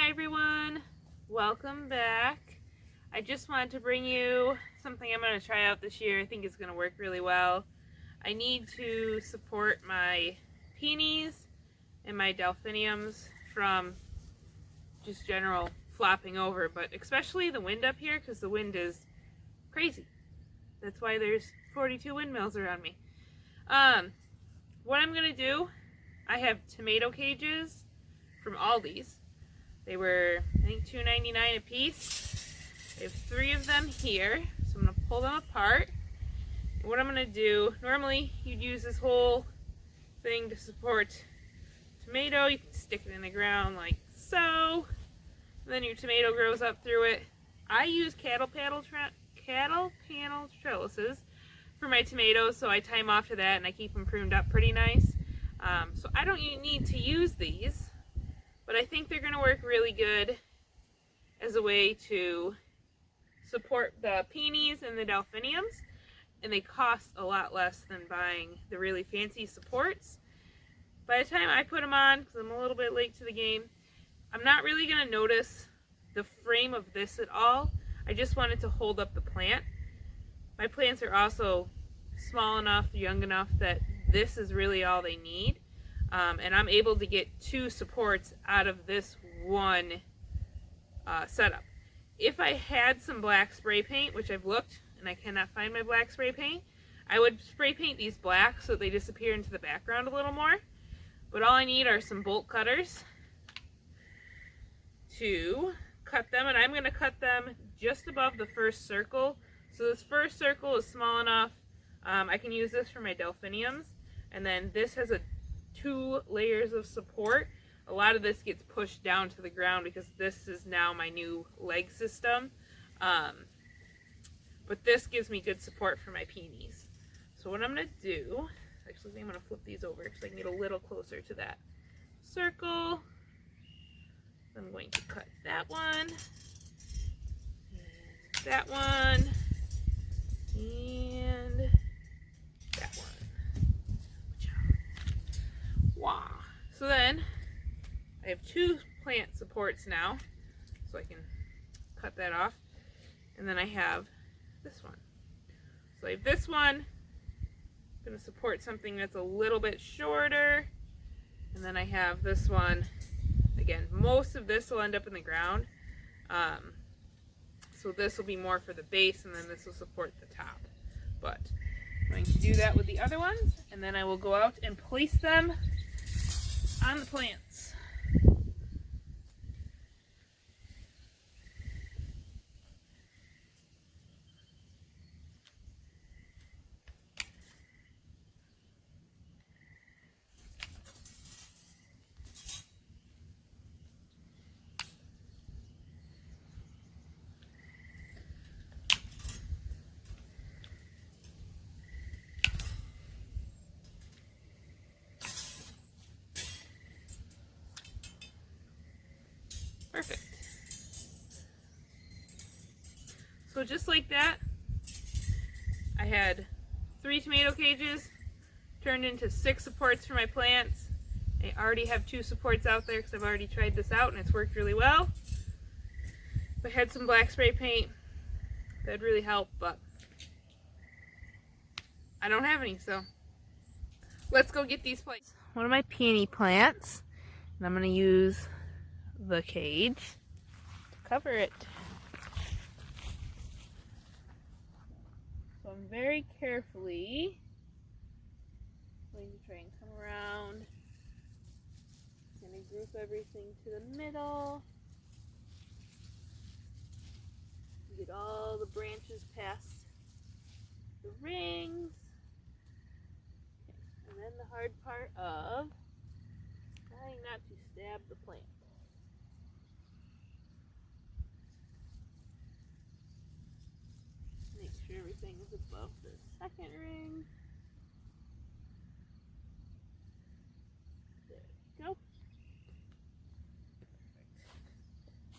Hi everyone, welcome back. I just wanted to bring you something I'm going to try out this year. I think it's going to work really well. I need to support my peonies and my delphiniums from just general flopping over, but especially the wind up here because the wind is crazy. That's why there's 42 windmills around me. What I'm going to do, I have tomato cages from Aldi's. They were, I think, $2.99 a piece. I have 3 of them here, so I'm going to pull them apart. And what I'm going to do, normally you'd use this whole thing to support tomato. You can stick it in the ground like so, and then your tomato grows up through it. I use cattle panel trellises for my tomatoes, so I tie them off to that and I keep them pruned up pretty nice. So I don't need to use these, but I think they're going to work really good as a way to support the peonies and the delphiniums, and they cost a lot less than buying the really fancy supports. By the time I put them on, because I'm a little bit late to the game, I'm not really going to notice the frame of this at all. I just want it to hold up the plant. My plants are also small enough, young enough that this is really all they need. And I'm able to get 2 supports out of this one setup. If I had some black spray paint, which I've looked and I cannot find my black spray paint, I would spray paint these black so they disappear into the background a little more. But all I need are some bolt cutters to cut them, and I'm going to cut them just above the first circle. So this first circle is small enough. I can use this for my delphiniums, and then this has 2 layers of support. A lot of this gets pushed down to the ground because this is now my new leg system. But this gives me good support for my peonies. So what I'm going to do, actually I think I'm going to flip these over because I can get a little closer to that circle. I'm going to cut that one, and that one, and that one. Wow. So then I have 2 plant supports now, so I can cut that off. And then I have this one. So I have this one. I'm going to support something that's a little bit shorter. And then I have this one. Again, most of this will end up in the ground. So this will be more for the base, and then this will support the top. But I'm going to do that with the other ones, and then I will go out and place them on the plants. Perfect. So just like that, I had 3 tomato cages turned into 6 supports for my plants. I already have 2 supports out there because I've already tried this out and it's worked really well. If I had some black spray paint, that'd really help, but I don't have any, so let's go get these plants. One of my peony plants, and I'm going to use the cage to cover it. So I'm very carefully going to try and come around. I'm going to group everything to the middle. Get all the branches past the rings. Okay. And then the hard part of trying not to stab the plant. Make sure everything is above the second ring. There we go.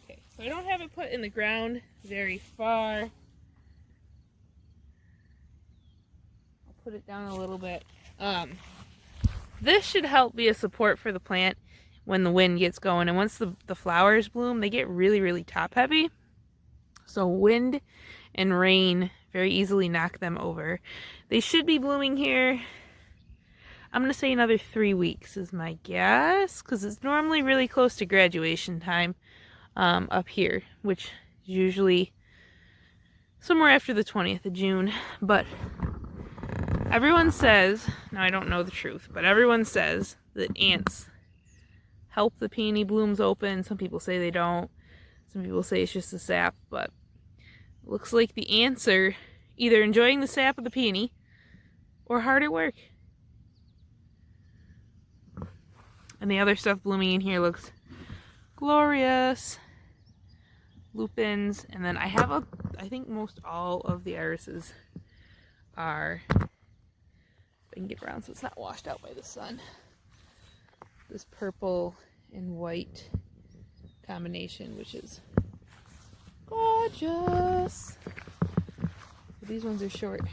Okay, so I don't have it put in the ground very far. I'll put it down a little bit. This should help be a support for the plant. when the wind gets going. And once the flowers bloom, they get really, really top heavy. So wind and rain very easily knock them over. They should be blooming here, I'm going to say another 3 weeks is my guess, because it's normally really close to graduation time up here, which is usually somewhere after the 20th of June. But everyone says, now I don't know the truth, but everyone says that ants help the peony blooms open. Some people say they don't. Some people say it's just the sap, but it looks like the ants are either enjoying the sap of the peony or hard at work. And the other stuff blooming in here looks glorious. Lupins, and then I have I think most all of the irises are, if I can get around so it's not washed out by the sun, this purple and white combination, which is gorgeous. But these ones are shorties.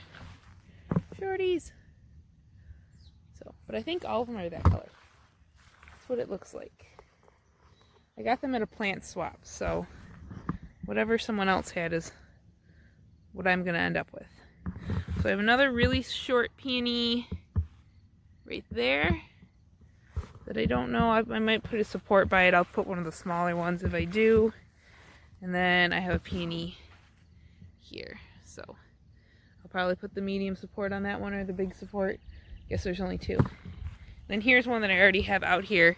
So, but I think all of them are that color. That's what it looks like. I got them at a plant swap, so whatever someone else had is what I'm going to end up with. So I have another really short peony right there that I don't know. I might put a support by it. I'll put one of the smaller ones if I do. And then I have a peony here. So I'll probably put the medium support on that one or the big support. Guess there's only two. Then here's one that I already have out here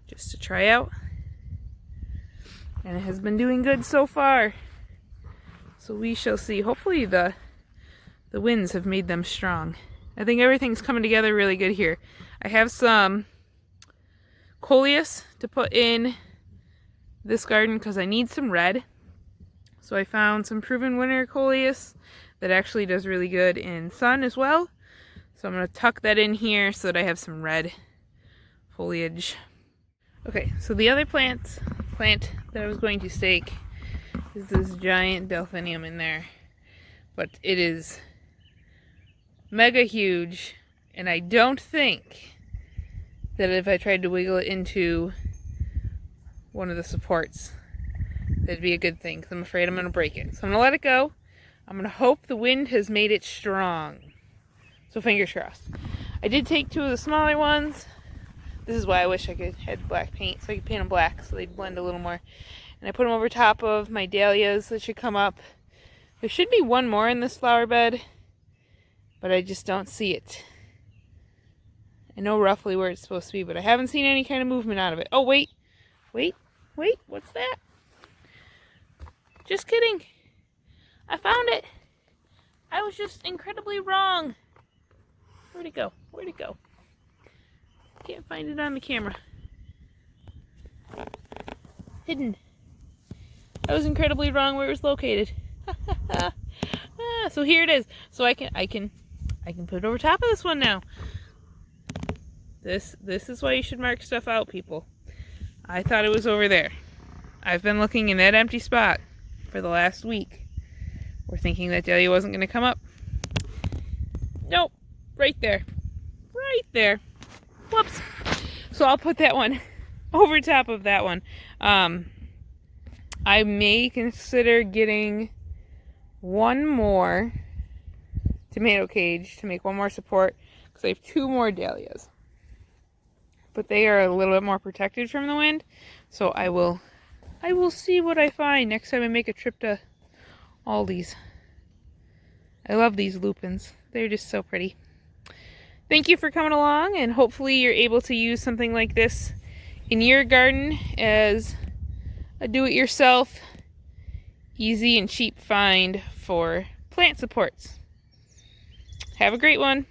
just to try out. And it has been doing good so far. So we shall see. Hopefully the winds have made them strong. I think everything's coming together really good here. I have some coleus to put in this garden because I need some red. So I found some proven winter coleus that actually does really good in sun as well. So I'm going to tuck that in here so that I have some red foliage. Okay, so the other plant that I was going to stake is this giant delphinium in there. But it is mega huge, and I don't think that if I tried to wiggle it into one of the supports, that'd be a good thing, because I'm afraid I'm going to break it. So I'm going to let it go. I'm going to hope the wind has made it strong. So fingers crossed. I did take two of the smaller ones. This is why I wish I could had black paint, so I could paint them black so they'd blend a little more. And I put them over top of my dahlias that should come up. There should be one more in this flower bed, but I just don't see it. I know roughly where it's supposed to be, but I haven't seen any kind of movement out of it. Oh, wait, what's that? Just kidding. I found it. I was just incredibly wrong. Where'd it go? Can't find it on the camera. Hidden. I was incredibly wrong where it was located. So here it is. So I can put it over top of this one now. This is why you should mark stuff out, people. I thought it was over there. I've been looking in that empty spot for the last week. We're thinking that dahlia wasn't going to come up. Nope. Right there. Whoops. So I'll put that one over top of that one. I may consider getting one more tomato cage to make one more support, because I have two more dahlias. But they are a little bit more protected from the wind. So I will see what I find next time I make a trip to Aldi's. I love these lupins. They're just so pretty. Thank you for coming along, and hopefully you're able to use something like this in your garden as a do-it-yourself, easy and cheap find for plant supports. Have a great one.